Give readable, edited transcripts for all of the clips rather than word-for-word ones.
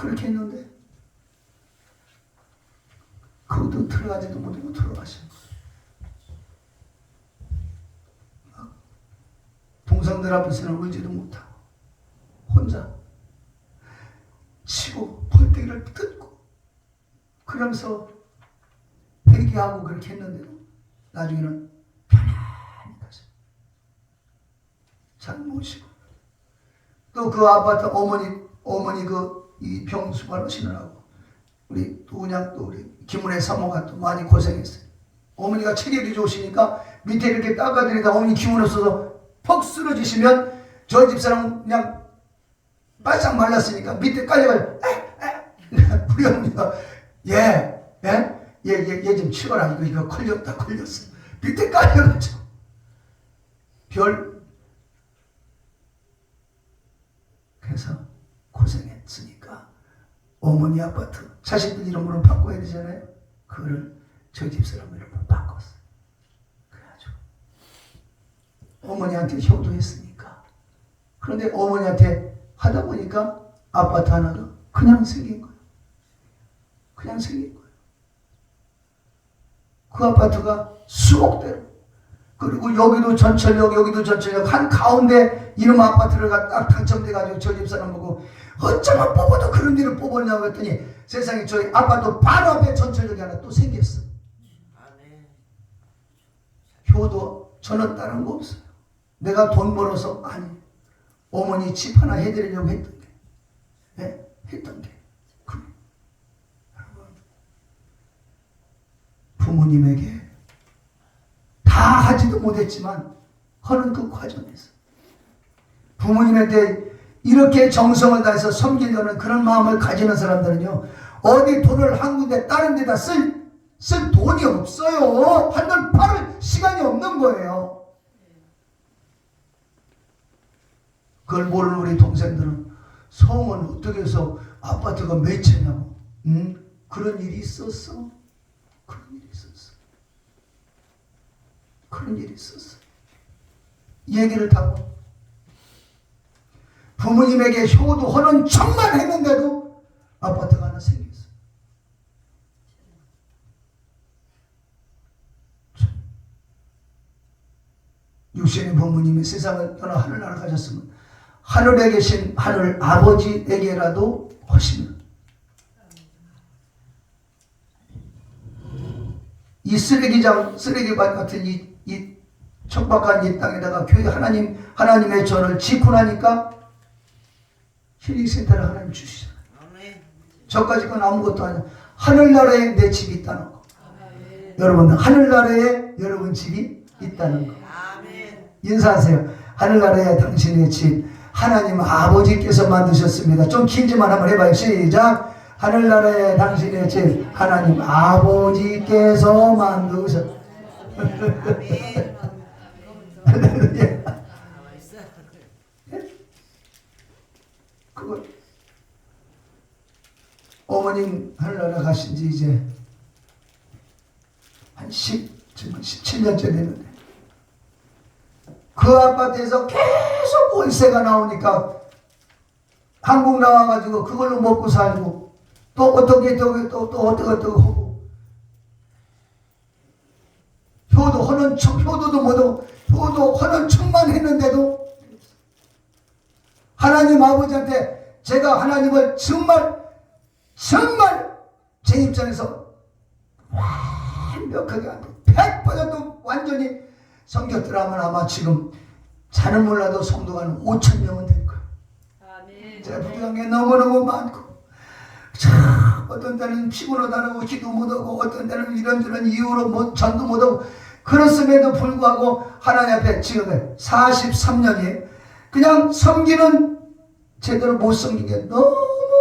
그렇게 했는데 거기도 들어가지도 못하고 돌아가신 거예요. 동성들 앞에서는 울지도 못하고 혼자 치고 벌떼기를 뜯고 그러면서 회개하고 그렇게 했는데도 나중에는 편안히 가서 잘 모시고 또 그 아파트 어머니 이 병 수발하시느라고 우리 또 그냥 또 우리 김은혜 사모가 또 많이 고생했어요. 어머니가 체력이 좋으시니까 밑에 이렇게 닦아드리다 어머니 기운 없어서 퍽 쓰러지시면 저 집사람 그냥 바짝 말랐으니까 밑에 깔려가지고 우리 어머니가 얘 좀 치워라 이거 걸렸어 밑에 깔려가지고 그래서 고생했으니까 어머니 아파트 자식들 이름으로 바꿔야 되잖아요. 그거를 저 집사람 이름으로 바꿨어. 그래가지고 어머니한테 효도했으니까. 그런데 어머니한테 하다 보니까 아파트 하나가 그냥 생긴 거예요. 그냥 생긴 거예요. 그 아파트가 수억대로 그리고 여기도 전철역 여기도 전철역 한 가운데 이름 아파트를 딱 당첨돼가지고 저 집사람 보고 어쩌면 뽑아도 그런 일을 뽑았냐고 했더니 세상에 저희 아파트 바로 앞에 전철역이 하나 또 생겼어. 효도 저는 다른 거 없어요. 내가 돈 벌어서 아니 어머니 집 하나 해드리려고 했던 게 했던 게 그래. 부모님에게 다 하지도 못했지만 하는 그 과정에서 부모님한테 이렇게 정성을 다해서 섬기려는 그런 마음을 가지는 사람들은요 어디 돈을 한 군데 다른 데다 쓸 돈이 없어요. 한돈 팔을 시간이 없는 거예요. 그걸 모르는 우리 동생들은 성은 어떻게 해서 아파트가 몇 채냐고 그런 일이 있었어. 그런 일이 있었어. 얘기를 타고 부모님에게 효도하는 척만 했는데도 아파트가 하나 생겼어. 육신의 부모님이 세상을 떠나 하늘나라 가셨으면 하늘에 계신 하늘 아버지에게라도 하시면 이 쓰레기밭 같은 이 척박한 이 땅에다가 교회 하나님의 전을 짓고 나니까 힐링센터를 하나님 주시잖아요. 저까지 건 아무것도 아니야. 하늘나라에 내 집이 있다는 거. 여러분 하늘나라에 여러분 집이 있다는 거. 인사하세요. 하늘나라에 당신의 집 하나님 아버지께서 만드셨습니다. 좀 길지만 한번 해봐요. 시작. 하늘나라에 당신의 집 하나님 아버지께서 만드셨. 그거 어머님 하늘나라 가신 지 이제 한 17년째 됐는데 그 아파트에서 계속 월세가 나오니까 한국 나와가지고 그걸로 먹고 살고 또 어떻게 또 어떻게 하고 효도하는 척 효도도 못하고 효도하는 척만 했는데도 하나님 아버지한테 제가 하나님을 정말 제 입장에서 완벽하게 100% 완전히 섬겼더라면 아마 지금 자는 몰라도 성도가 한 5,000명은 될 거예요. 제가 부족한 게 너무너무 많고 참 어떤 때는 피곤하다고 기도 못하고 어떤 때는 이런저런 이유로 전도 못하고 그렇음에도 불구하고 하나님 앞에 지금 43년이 그냥 섬기는 제대로 못 섬긴 게 너무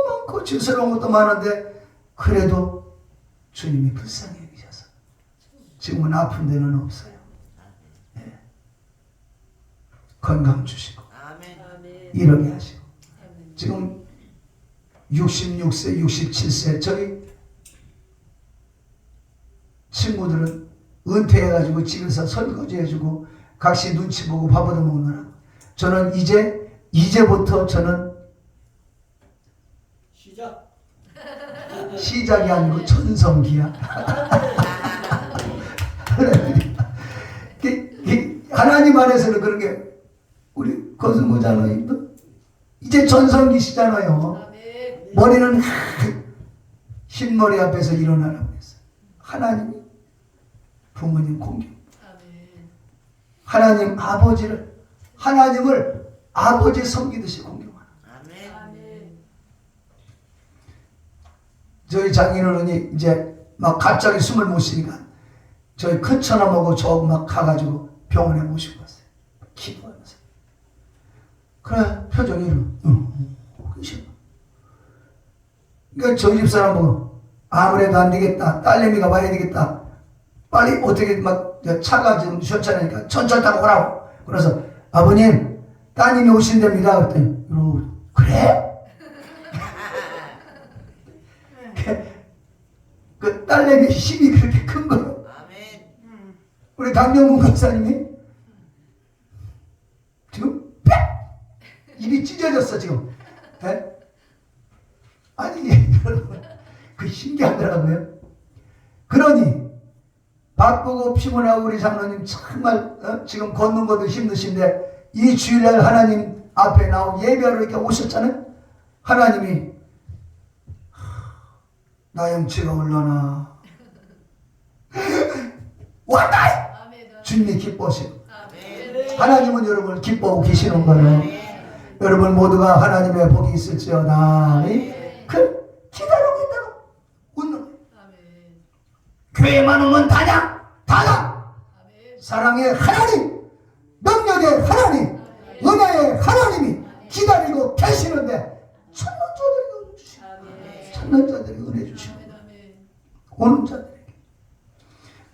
많고 죄스러운 것도 많은데 그래도 주님이 불쌍히 여기셔서 지금은 아픈 데는 없어요. 네. 건강 주시고 이러게 하시고 지금 66세 67세 저희 친구들은 은퇴해가지고 집에서 설거지 해주고 각시 눈치 보고 밥 얻어 먹느라 저는 이제부터 저는 시작이 아니고 전성기야. 하나님 안에서는 그런 게 우리 권승구 장로님도 이제 전성기시잖아요. 머리는 흰머리 앞에서 일어나라고 했어요. 하나님이 부모님 공경. 하나님 아버지를 하나님을 아버지 섬기듯이 공경하라. 저희 장인어른이 이제 막 갑자기 숨을 못 쉬니까 저희 큰 처남하고 저 막 가가지고 병원에 모시고 갔어요. 기도하면서. 그래 표정이 그러니까 저희 집 사람은 아무래도 안 되겠다. 딸내미가 와야 되겠다. 빨리 어떻게 막 차가 지금 시원찮으니까 전철 타고 오라고. 그래서 아버님 따님이 오신답니다. 그랬더니 그래? 그 딸내미 힘이 그렇게 큰 거예요. 우리 강명훈 권사님이 지금 입이 찢어졌어 지금. 네? 아니 여러분 그 신기하더라고요. 그러니 바쁘고 피곤하고 우리 장로님 정말 지금 걷는 것도 힘드신데 이 주일날 하나님 앞에 나오고 예배하러 이렇게 오셨잖아요. 하나님이 나 영치가 올라나 왔다! 주님이 기뻐하시고 하나님은 여러분을 기뻐하고 계시는 거예요. 여러분 모두가 하나님의 복이 있을지어다. 그 기다리고 있다고 웃는 거예요. 교회만 오면 다냐? 사랑의 하나님, 능력의 하나님, 은혜의 하나님이 기다리고 계시는데 찾는 자들에게 은혜 주시고 찾는 자들에게 은혜 주시고 오는 자들에게.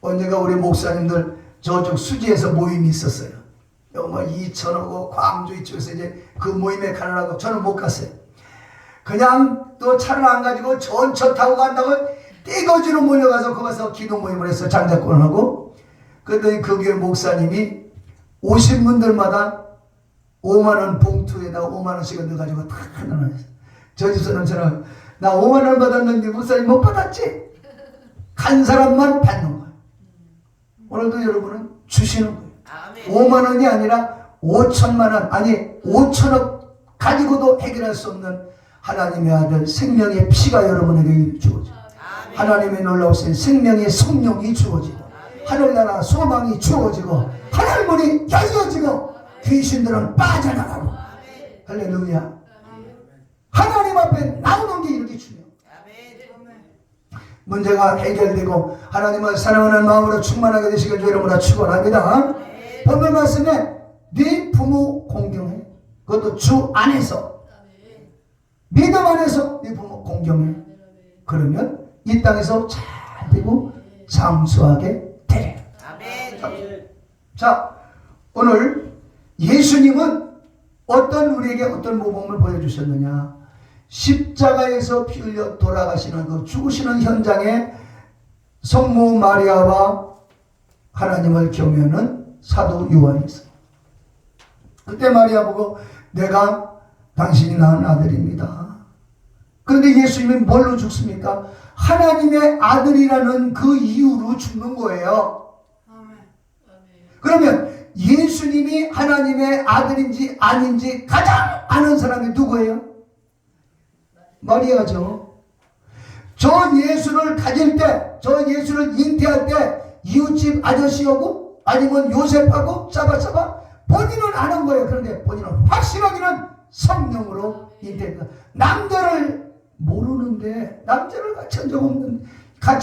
언젠가 우리 목사님들 저쪽 수지에서 모임이 있었어요. 뭐 이천하고 광주 이쪽에서 이제 그 모임에 가느라고 저는 못 갔어요. 그냥 또 차를 안 가지고 전철 타고 간다고 떼거지로 몰려가서 거기서 기도 모임을 해서 장작권을 하고, 그랬더니 그 교회 목사님이 오신 분들마다 5만원 봉투에다가 5만원씩을 넣어가지고 다 나눠냈어요. 저 집사람 저는 나 5만원 받았는데 목사님 못 받았지? 간 사람만 받는 거예요. 오늘도 여러분은 주시는 거예요. 5만원이 아니라 5천만원, 아니 5천억 가지고도 해결할 수 없는 하나님의 아들 생명의 피가 여러분에게 주어져. 하나님의 놀라우신 생명의 성령이 주어지고 하늘나라 소망이 주어지고 하늘문이 열려지고 귀신들은 빠져나가고. 할렐루야. 하나님 앞에 나오는 게 이렇게 중요해요. 문제가 해결되고 하나님을 사랑하는 마음으로 충만하게 되시길 주의로 축원합니다. 본문 말씀에 네 부모 공경해. 그것도 주 안에서, 믿음 안에서 네 부모 공경해. 그러면 이 땅에서 잘 되고 장수하게 되래. 자, 오늘 예수님은 우리에게 어떤 모범을 보여주셨느냐. 십자가에서 피 흘려 돌아가시는 그 죽으시는 현장에 성모 마리아와 하나님을 경외하는 사도 요한이 있어요. 그때 마리아 보고 내가 당신이 낳은 아들입니다. 그런데 예수님이 뭘로 죽습니까? 하나님의 아들이라는 그 이유로 죽는 거예요. 그러면 예수님이 하나님의 아들인지 아닌지 가장 아는 사람이 누구예요? 마리아죠. 저 예수를 가질 때, 저 예수를 잉태할 때 이웃집 아저씨하고 아니면 요셉하고 짜바짜바 본인은 아는 거예요. 그런데 본인은 확실하게는 성령으로 잉태했다. 남자를 모르는데, 남자를 같이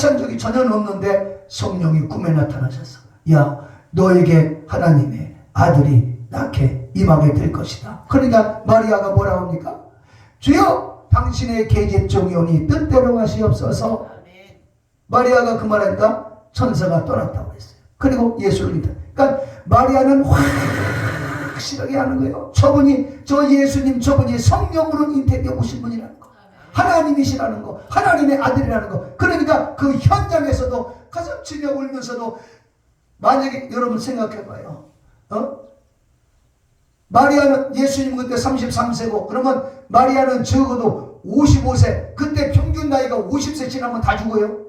한 적이 전혀 없는데 성령이 꿈에 나타나셨어. 야, 너에게 하나님의 아들이 낳게 임하게 될 것이다. 그러니까 마리아가 뭐라고 합니까? 주여 당신의 계집종이 오니 뜻대로 하시옵소서. 마리아가 그 말하니까 천사가 떠났다고 했어요. 그리고 예수를 믿다. 그러니까 마리아는 확실하게 하는 거예요. 저 예수님 저분이 성령으로 잉태되어 오신 분이라는 거, 하나님이시라는 거, 하나님의 아들이라는 거. 그러니까 그 현장에서도 가슴 치며 울면서도, 만약에 여러분 생각해봐요. 마리아는 예수님 그때 33세고 그러면 마리아는 적어도 나이도 55세, 그때 평균 나이가 50세 지나면 다 죽어요.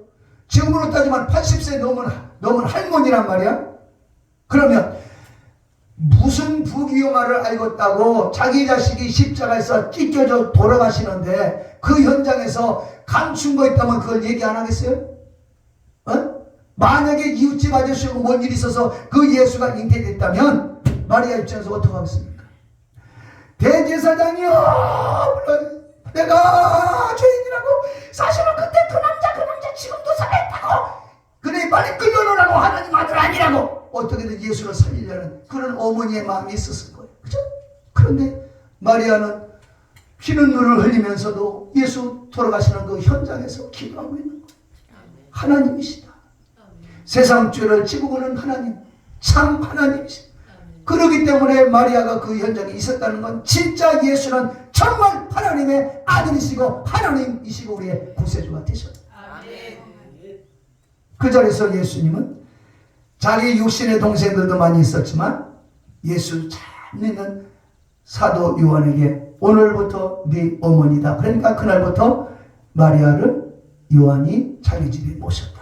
지금으로 따지면 80세 넘은 할머니란 말이야. 그러면 무슨 부귀영화를 알겠다고 자기 자식이 십자가에서 찢겨져 돌아가시는데 그 현장에서 감춘 거 있다면 그걸 얘기 안 하겠어요? 만약에 이웃집 아저씨하고 뭔 일이 있어서 그 예수가 잉태됐다면 마리아 입장에서 어떻게 하겠습니까? 대제사장이요, 내가 죄인이라고, 사실은 그때 그 남자 지금도 살아있다고, 그래 빨리 끌려놓으라고, 하나님 아들 아니라고 어떻게든 예수를 살리려는 그런 어머니의 마음이 있었을 거예요. 그죠? 그런데 마리아는 피는 눈을 흘리면서도 예수 돌아가시는 그 현장에서 기도하고 있는 거예요. 하나님이시다. 세상 죄를 지고 보는 하나님, 참 하나님이시다. 그렇기 때문에 마리아가 그 현장에 있었다는 건 진짜 예수는 정말 하나님의 아들이시고 하나님이시고 우리의 구세주가 되셨다. 그 자리에서 예수님은 자기 육신의 동생들도 많이 있었지만 예수 잘 믿는 사도 요한에게 오늘부터 네 어머니다. 그러니까 그날부터 마리아를 요한이 자기 집에 모셨다.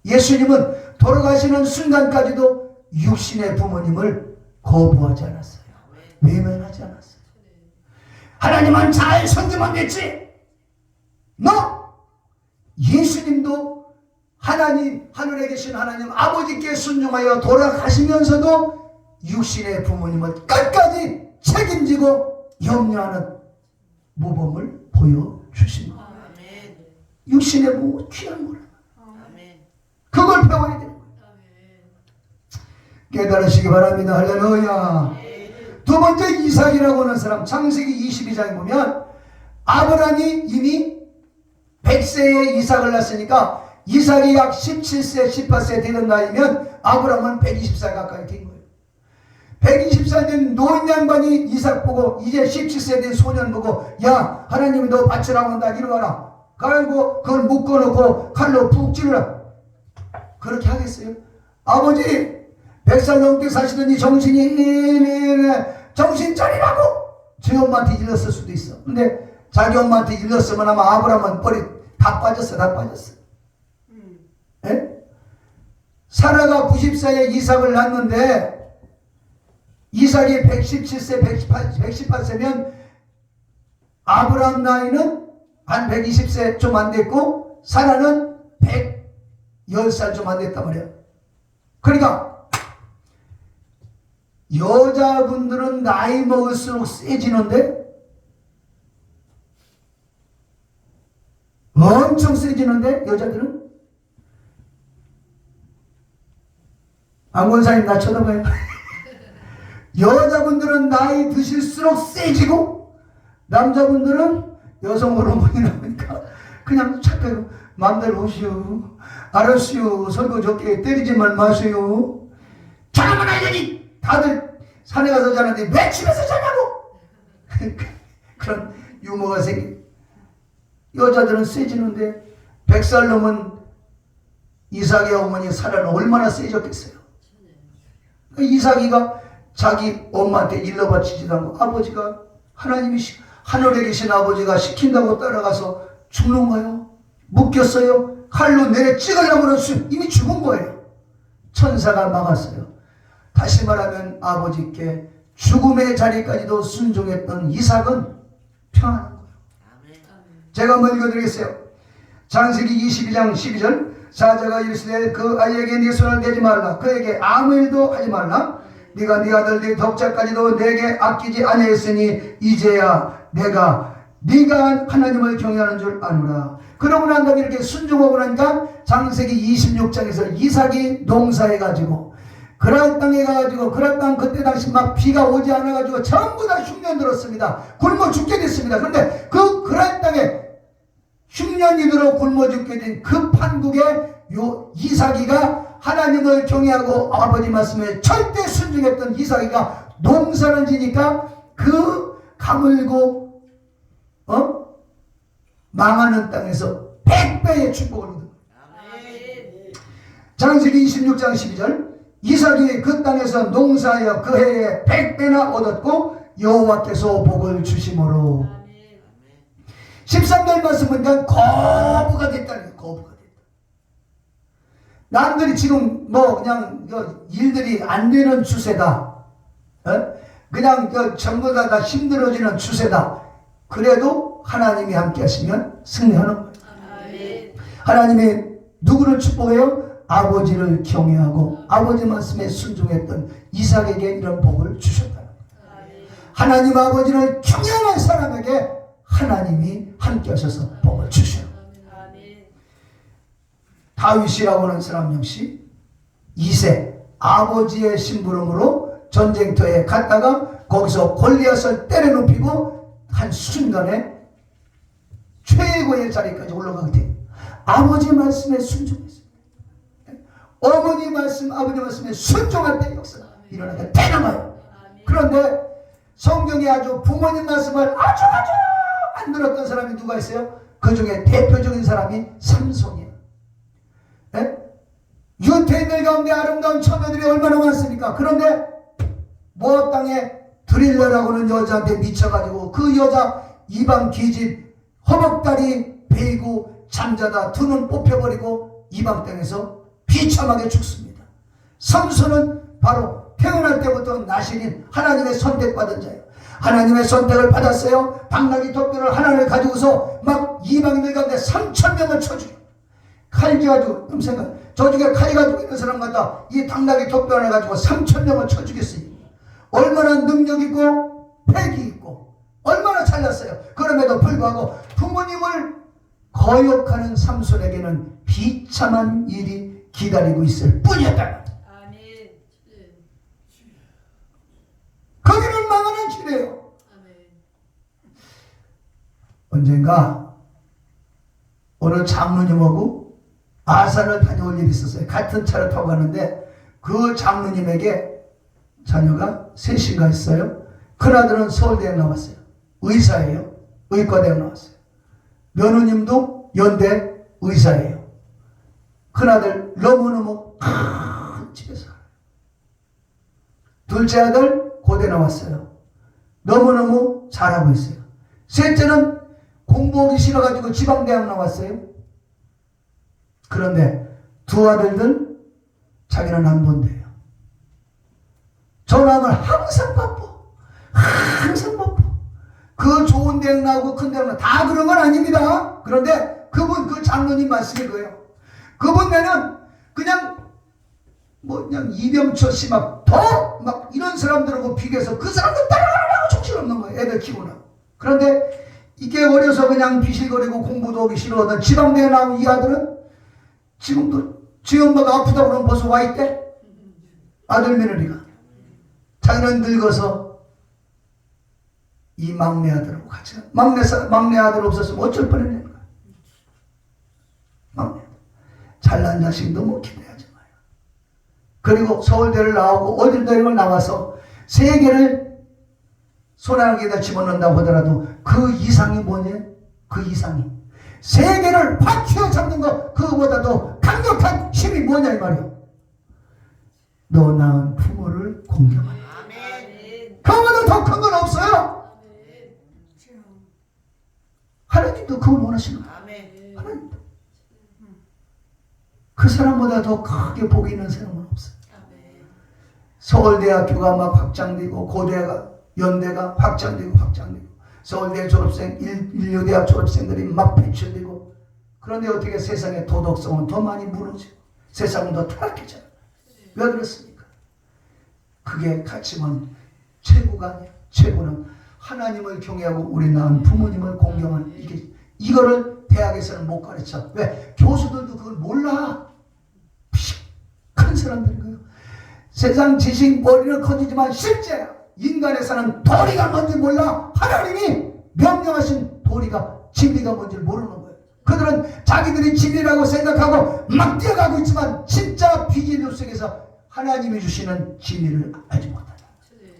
예수님은 돌아가시는 순간까지도 육신의 부모님을 거부하지 않았어요. 외면하지 않았어요. 하나님은 잘 섬기면 됐지. 너 예수님도 하나님, 하늘에 계신 하나님 아버지께 순종하여 돌아가시면서도 육신의 부모님을 끝까지 책임지고 염려하는 모범을 보여주십니다. 육신의 부모 귀한 거라. 그걸 배워야 돼요. 깨달으시기 바랍니다. 할렐루야. 두 번째 이삭이라고 하는 사람, 창세기 22장에 보면 아브라함이 이미 100세에 이삭을 낳았으니까 이삭이 약 17세, 18세 되는 나이면 아브라함은 120살 가까이 된 거예요. 120살 된 노인 양반이 이삭 보고 이제 17세 된 소년 보고 야, 하나님이 너 바치라고 한다. 이리 와라. 그리고 그걸 묶어놓고 칼로 푹 찌르라. 그렇게 하겠어요? 아버지 100살 넘게 사시더니 정신 차리라고 저희 엄마한테 일렀을 수도 있어. 근데 자기 엄마한테 일렀으면 아마 아브라함은 머리 다 빠졌어. 예? 사라가 90세에 이삭을 낳았는데 이삭이 117세 118세면 아브라함 나이는 한 120세 좀 안 됐고 사라는 110살 좀 안 됐단 말이야. 그러니까 여자분들은 나이 먹을수록 세지는데 엄청 세지는데 여자들은 안권사님 나 쳐다봐요. 여자분들은 나이 드실수록 세지고 남자분들은 여성 호르몬이 나오니까 그냥 착하게 마음대로 오시오. 알았시오. 설거 좋게 때리지만 마세요. 자라면 알려니 다들 산에 가서 자는데 왜 집에서 자냐고. 그런 유머가 생긴. 여자들은 세지는데 100살 넘은 이삭의 어머니 사라는 얼마나 세졌겠어요. 이삭이가 자기 엄마한테 일러바치지도 않고 아버지가 하나님이시 하늘에 계신 아버지가 시킨다고 따라가서 죽는 거예요. 묶였어요. 칼로 내려 찍으려고 그랬어요. 이미 죽은 거예요. 천사가 막았어요. 다시 말하면 아버지께 죽음의 자리까지도 순종했던 이삭은 평안한 거예요. 제가 한번 읽어드리겠어요. 창세기 22장 12절 사자가 이르시되 그 아이에게 네 손을 대지 말라. 그에게 아무 일도 하지 말라. 네가 네 아들 네 덕자까지도 내게 아끼지 아니했으니 이제야 네가 하나님을 경외하는 줄 아노라. 그러고 난 다음에 이렇게 순종하고 나니까 창세기 26장에서 이삭이 농사해가지고 그랄 땅에 가가지고 그랄 땅 그때 당시 막 비가 오지 않아가지고 전부 다 흉년 들었습니다. 굶어 죽게 됐습니다. 그런데 그 그랄 땅에 흉년이 들어 굶어 죽게 된 그 판국에 요 이삭이가 하나님을 경외하고 아버지 말씀에 절대 순종했던 이삭이가 농사를 지니까 그 가물고 망하는 땅에서 100배의 축복을 얻은 거예요. 창세기 26장 12절 이삭이 그 땅에서 농사하여 그 해에 100배나 얻었고 여호와께서 복을 주심으로. 13절 말씀 보니까 거부가 됐다는 거예요. 거부가 됐다. 남들이 지금 뭐 그냥 일들이 안 되는 추세다. 그냥 전부 다 힘들어지는 추세다. 그래도 하나님이 함께 하시면 승리하는 거예요. 하나님이 누구를 축복해요? 아버지를 경외하고 아버지 말씀에 순종했던 이삭에게 이런 복을 주셨다. 하나님 아버지를 경외하는 사람에게 하나님이 함께 하셔서 복을 주셔요. 다윗이라고 하는 사람 역시 이세 아버지의 심부름으로 전쟁터에 갔다가 거기서 골리앗을 때려눕히고 한 순간에 최고의 자리까지 올라가게 돼요. 아버지 말씀에 순종했습니다. 어머니 말씀, 아버지 말씀에 순종할 때 역사가 일어나게 되나봐요. 그런데 성경에 아주 부모님 말씀을 아주 안 들었던 사람이 누가 있어요? 그 중에 대표적인 사람이 삼손이에요. 유태인들 가운데 아름다운 처녀들이 얼마나 많습니까? 그런데 모압 땅에 드릴러라고 하는 여자한테 미쳐가지고 그 여자 이방 기집 허벅다리 베이고 잠자다 두 눈 뽑혀버리고 이방 땅에서 비참하게 죽습니다. 삼손은 바로 태어날 때부터 나신인 하나님의 선택받은 자예요. 하나님의 선택을 받았어요. 당나귀 톱뼈를 하나를 가지고서 막 이방인들 가운데 3,000명을 쳐 죽여. 칼 가지고 생각 저쪽에 칼 가지고 있는 사람 갖다 이 당나귀 톱뼈 하나 가지고 3,000명을 쳐 죽였어요. 얼마나 능력 있고 패기 있고 얼마나 잘났어요. 그럼에도 불구하고 부모님을 거역하는 삼손에게는 비참한 일이 기다리고 있을 뿐이었다. 거기는 망하는 길이에요. 언젠가 어느 장로님하고 아산을 다녀올 일이 있었어요. 같은 차를 타고 가는데 그 장로님에게 자녀가 셋인가 있어요. 큰아들은 서울대에 나왔어요. 의사예요. 의과대에 나왔어요. 며느님도 연대 의사예요. 큰아들 너무너무 큰 집에서 살아요. 둘째 아들 고대 나왔어요. 너무너무 잘하고 있어요. 셋째는 공부하기 싫어가지고 지방대학 나왔어요. 그런데 두 아들들 자기는 안 본대요. 전화하면 항상 바빠. 항상 바빠. 그 좋은 대학 나오고 큰 대학 나오고 다 그런 건 아닙니다. 그런데 그분 그 장로님 말씀이 그래요. 그분 내는 그냥 그냥 이병철 씨 막 이런 사람들하고 비교해서 그 사람들 따라가려고 정신없는 거예요. 애들 키우는. 그런데 이게 어려서 그냥 비실거리고 공부도 하기 싫어하던 지방대에 나온 이 아들은 지금도 지 엄마가 아프다고 그러면 벌써 와 있대. 아들 며느리가. 자기는 늙어서 이 막내 아들하고 같이 막내 아들 없었으면 어쩔 뻔했는 거야. 막내 잘난 자식 너무 기대하지 마요. 그리고 서울대를 나오고 어딜 대학을 나와서 세계를 손 안에다 집어넣는다고 하더라도 그 이상이 뭐냐? 그 이상이 세계를 확 휘어잡는 거 그거보다도 강력한 힘이 뭐냐 이 말이야. 너 낳은 부모를 공경하라. 그거보다 더 큰 건 없어요. 하나님도 그걸 원하시는 거예요. 하나님도. 그 사람보다 더 크게 복이 있는 사람은 없어요. 서울대학교가 막 확장되고 고대가 연대가 확장되고 서울대 졸업생 인류대학 졸업생들이 막 배출되고 그런데 어떻게 세상의 도덕성은 더 많이 무너지고 세상은 더 타락해져요. 왜 그렇습니까? 그게 가치만 최고가 아니야. 최고는 하나님을 경외하고 우리 낳은 부모님을 공경하는 이거를 대학에서는 못 가르쳐. 왜? 교수들도 그걸 몰라. 큰 사람들인 거예요. 세상 지식 머리는 커지지만 실제 인간의 사는 도리가 뭔지 몰라. 하나님이 명령하신 도리가 진리가 뭔지 모르는 거예요. 그들은 자기들이 진리라고 생각하고 막 뛰어가고 있지만 진짜 비진리 속에서 하나님이 주시는 진리를 알지 못한다.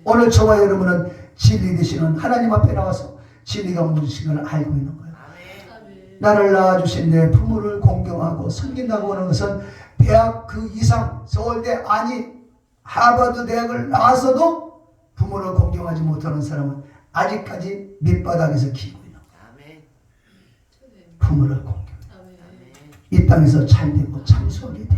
오늘 저와 여러분은 진리 되시는 하나님 앞에 나와서 진리가 무엇인 걸 알고 있는 거예요. 나를 낳아주신 내 부모를 공경하고 섬긴다고 하는 것은 대학 그 이상 서울대 아니 하버드 대학을 나와서도 부모를 공경하는 공경하지 못하는 사람은 아직까지 밑바닥에서 기고요. 부모를 공경. 이 땅에서 잘되고 참수하게 돼.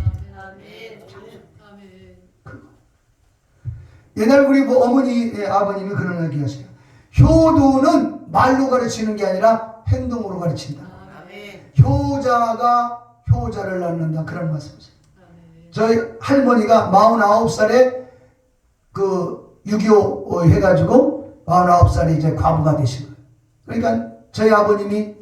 옛날 우리 어머니, 아버님이 그런 얘기 하세요. 효도는 말로 가르치는 게 아니라 행동으로 가르친다. 효자가 효자를 낳는다. 그런 말씀이세요. 저희 할머니가 49살에 그 6.25 해가지고 49살에 이제 과부가 되신 거예요. 그러니까 저희 아버님이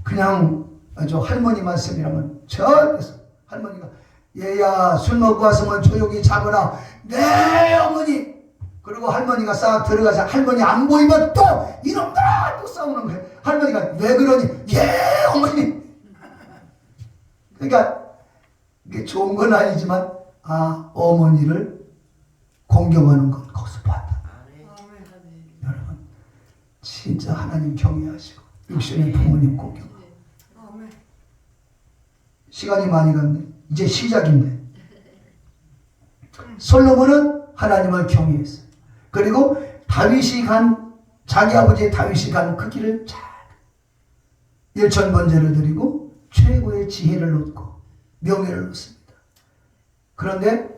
그냥 저 할머니 말씀이라면 절대서 할머니가 얘야 술 먹고 왔으면 조용히 자거라. 네 어머니. 그리고 할머니가 싹 들어가서 할머니 안 보이면 또 이놈들아 또 싸우는 거예요. 할머니가 왜 그러니? 예 어머니. 그러니까 이게 좋은 건 아니지만 어머니를 공경하는 건 거기서 봤다. 여러분 진짜 하나님 경외하시고 육신의 부모님 공경. 시간이 많이 갔네. 이제 시작인데 솔로몬은 하나님을 경외했어요. 그리고 다윗이 간 자기 아버지 다윗이 간 그 길을 잘 일천번제를 드리고 최고의 지혜를 얻고 명예를 얻습니다. 그런데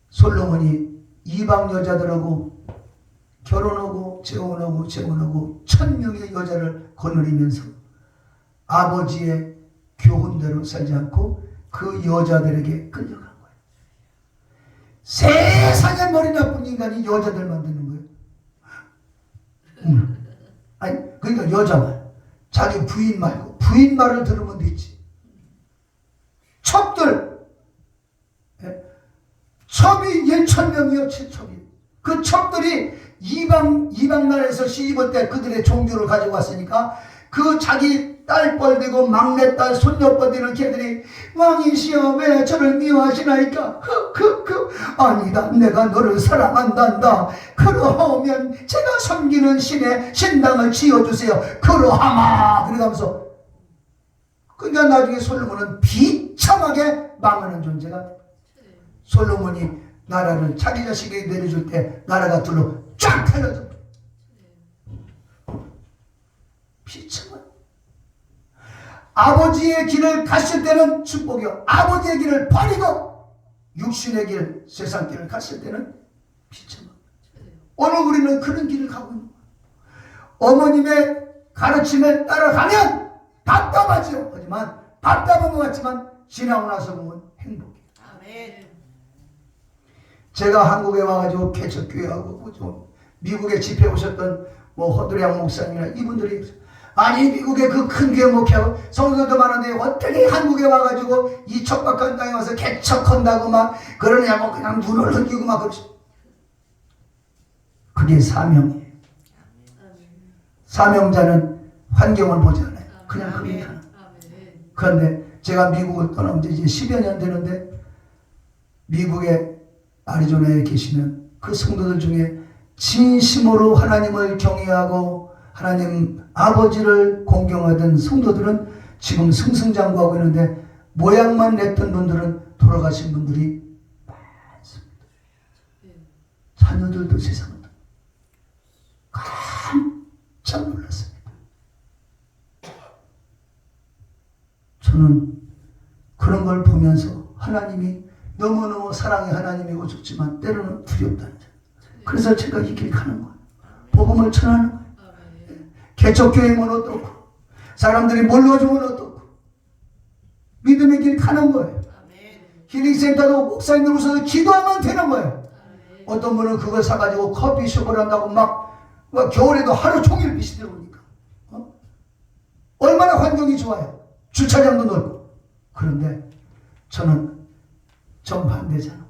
솔로몬이 이방 여자들하고 결혼하고 재혼하고 1000명의 여자를 거느리면서 아버지의 교훈대로 살지 않고 그 여자들에게 끌려간 거예요. 세상에 머리 나쁜 인간이 여자들 만드는 거예요. 아니 그러니까 여자 말, 자기 부인 말고 부인 말을 들으면 되지. 첩들, 첩이 1000명이요. 첩이. 그 첩들이 이방 나라에서 시집올 때 그들의 종교를 가지고 왔으니까 그 자기 딸뻘 되고 막내딸 손녀뻘 되는 걔들이 왕이시여 왜 저를 미워하시나이까? 아니다 내가 너를 사랑한단다. 그러하면 제가 섬기는 신의 신당을 지어주세요. 그러하마. 그러면서 그러니까 나중에 솔로몬은 비참하게 망하는 존재가 솔로몬이 나라를 자기 자식에게 내려줄 때 나라가 둘로 쫙 갈라져. 비참한 아버지의 길을 갔을 때는 축복이요. 아버지의 길을 버리고 육신의 길, 세상 길을 갔을 때는 비참한. 오늘 우리는 그런 길을 가고 있는 거예요. 어머님의 가르침에 따라가면 답답하죠. 하지만 답답한 것 같지만 지나고 나서 보면 행복해요. 아멘. 제가 한국에 와가지고 개척교회하고 좀 미국에 집회 오셨던 허드량 목사님이나 이분들이 아니 미국에 그 큰 교회 목회하고 성도도 많은데 어떻게 한국에 와가지고 이 척박한 땅에 와서 개척한다고 막 그러냐고 그냥 눈을 흘리고 막 그러죠. 그게 사명이에요. 사명자는 환경을 보지 않아요. 그냥 그게 가는. 그런데 제가 미국을 떠난 지 이제 10여 년 되는데 미국의 아리조나에 계시면 그 성도들 중에 진심으로 하나님을 경외하고 하나님 아버지를 공경하던 성도들은 지금 승승장구하고 있는데 모양만 냈던 분들은 돌아가신 분들이 많습니다. 자녀들도 세상을 깜짝 놀랐습니다. 저는 그런 걸 보면서 하나님이 너무너무 사랑의 하나님이고 좋지만 때로는 두렵다는 점. 그래서 제가 이 길 가는 거예요. 복음을 전하는 거예요. 개척교회면 어떻고 사람들이 몰라주면 어떻고 믿음의 길 가는 거예요. 힐링센터도 목사님들 오셔서 기도하면 되는 거예요. 어떤 분은 그걸 사가지고 커피숍을 한다고 막 겨울에도 하루 종일 빛이 들어오니까 얼마나 환경이 좋아요. 주차장도 넓고. 그런데 저는 정반대잖아.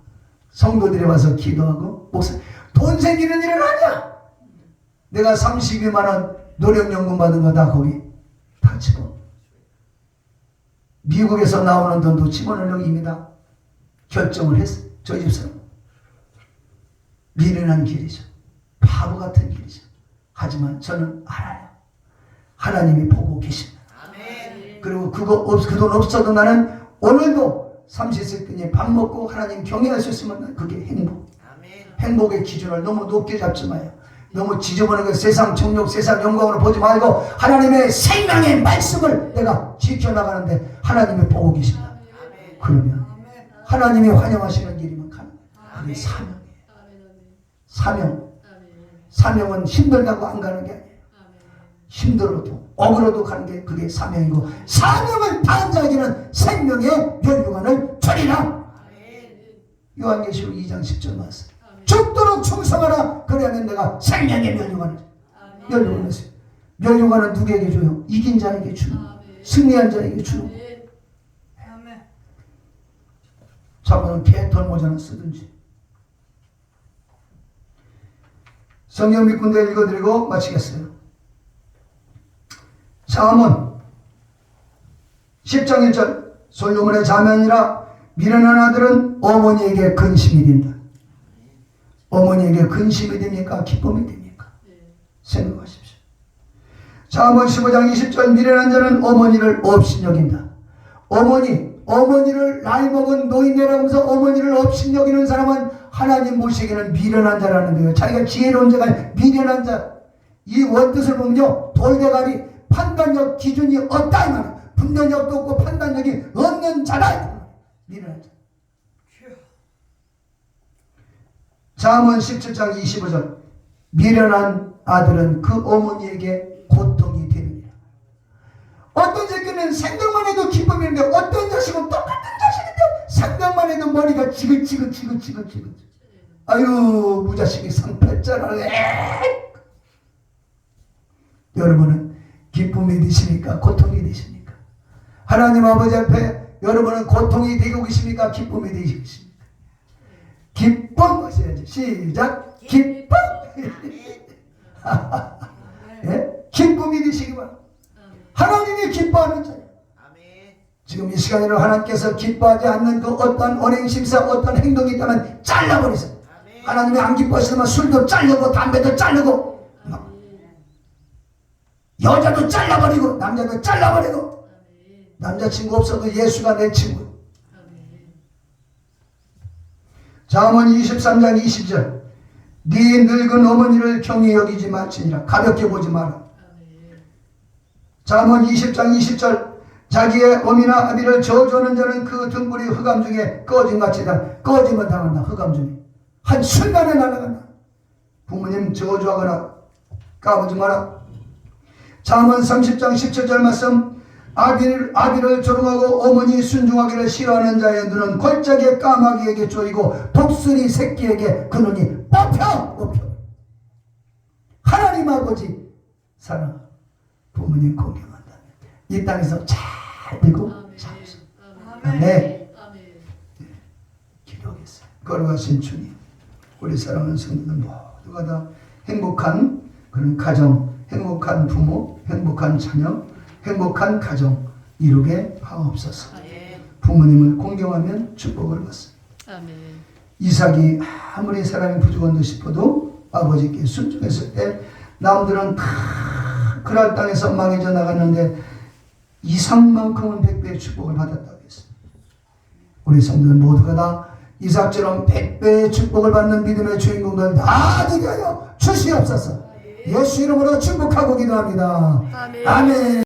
성도들이 와서 기도하고 목사 돈 생기는 일은 아니야. 내가 32만 원 노령연금 받은 거 다 거기 다 집어. 미국에서 나오는 돈도 집어넣으려고 이미 다 결정을 했어요. 저희 집사람. 미련한 길이죠. 바보 같은 길이죠. 하지만 저는 알아요. 하나님이 보고 계십니다. 그리고 그 돈 없어도 나는 오늘도 30세 때니 밥 먹고 하나님 경외할 수 있으면 그게 행복. 행복의 기준을 너무 높게 잡지 마요. 너무 지저분하게 세상 정욕, 세상 영광으로 보지 말고 하나님의 생명의 말씀을 내가 지켜나가는데 하나님이 보고 계신다. 그러면 하나님이 환영하시는 길이면 가는 거예요. 그게 사명이에요. 사명. 사명은 힘들다고 안 가는 게 아니에요. 힘들어도 억울어도 가는 게 그게 사명이고, 사명을 다한 자에게는 생명의 면류관을 주리라. 요한계시록 2장 10절 말씀. 죽도록 충성하라. 그러면 내가 생명의 면류관을 했어요. 면류관은 누구에게 줘요? 이긴 자에게 주는, 승리한 자에게 주는. 자고는 개털 모자나 쓰든지. 성경 몇 군데 읽어드리고 마치겠어요. 잠언 10장 1절. 솔로몬의 자면이라 미련한 아들은 어머니에게 근심이 된다. 어머니에게 근심이 됩니까? 기쁨이 됩니까? 생각하십시오. 잠언 15장 20절. 미련한 자는 어머니를 업신여긴다. 어머니를 나이 먹은 노인네라고 하면서 어머니를 업신여기는 사람은 하나님 보시기에는 미련한 자라는 거예요. 자기가 지혜로운 자가 미련한 자. 이 원뜻을 보면요, 돌대가리, 판단력 기준이 없다 이 말이에요. 분별력도 없고 판단력이 없는 자다. 미련한 자. 잠언 17장 25절. 미련한 아들은 그 어머니에게 고통이 되느니라. 어떤 새끼는 생각만 해도 기쁨인데 어떤 자식은 똑같은 자식인데 생각만 해도 머리가 지글지글. 아유, 무자식이 상팔자라. 여러분은 기쁨이 되십니까? 고통이 되십니까? 하나님 아버지 앞에 여러분은 고통이 되고 계십니까? 기쁨이 되고 계십니까? 기쁨 하셔야지. 시작. 기쁨. 예? 기쁨이 되시기 바랍니다. 하나님이 기뻐하는 자예요. 지금 이 시간에는 하나님께서 기뻐하지 않는 그 어떤 언행심사, 어떤 행동이 있다면 잘라버리세요. 하나님이 안 기뻐하시면 술도 자르고 담배도 자르고 여자도 잘라버리고 남자도 잘라버리고. 남자친구 없어도 예수가 내 친구. 잠언 23장 20절. 네 늙은 어머니를 경히 여기지 말지니라. 가볍게 보지 마라. 잠언 20장 20절. 자기의 어미나 아비를 저주하는 자는 그 등불이 흑암 중에 꺼짐같이다. 꺼짐을 당한다. 흑암 중에 한순간에 날아간다. 부모님 저주하거나 까부지 마라. 잠언 30장 17절 말씀. 아비를 조롱하고 어머니 순종하기를 싫어하는 자의 눈은 골짜기의 까마귀에게 쪼이고 독수리 새끼에게 그 눈이 뽑혀. 하나님 아버지 사랑, 부모님 공경한다면 이 땅에서 잘 되고 사옵소서. 아멘. 기도하겠어요. 걸어가신 주님, 우리 사랑하는 성도들 모두가 다 행복한 그런 가정, 행복한 부모, 행복한 자녀, 행복한 가정 이루게 하옵소서. 부모님을 공경하면 축복을 받습니다. 이삭이 아무리 사람이 부족한 듯 싶어도 아버지께 순종했을 때 남들은 다 그랄 땅에서 망해져 나갔는데 이삭만큼은 100배의 축복을 받았다고 했습니다. 우리 성도들 모두가 다 이삭처럼 100배의 축복을 받는 믿음의 주인공들 다 되게 하여 주시옵소서. 예수 이름으로 축복하고 기도합니다. 아멘.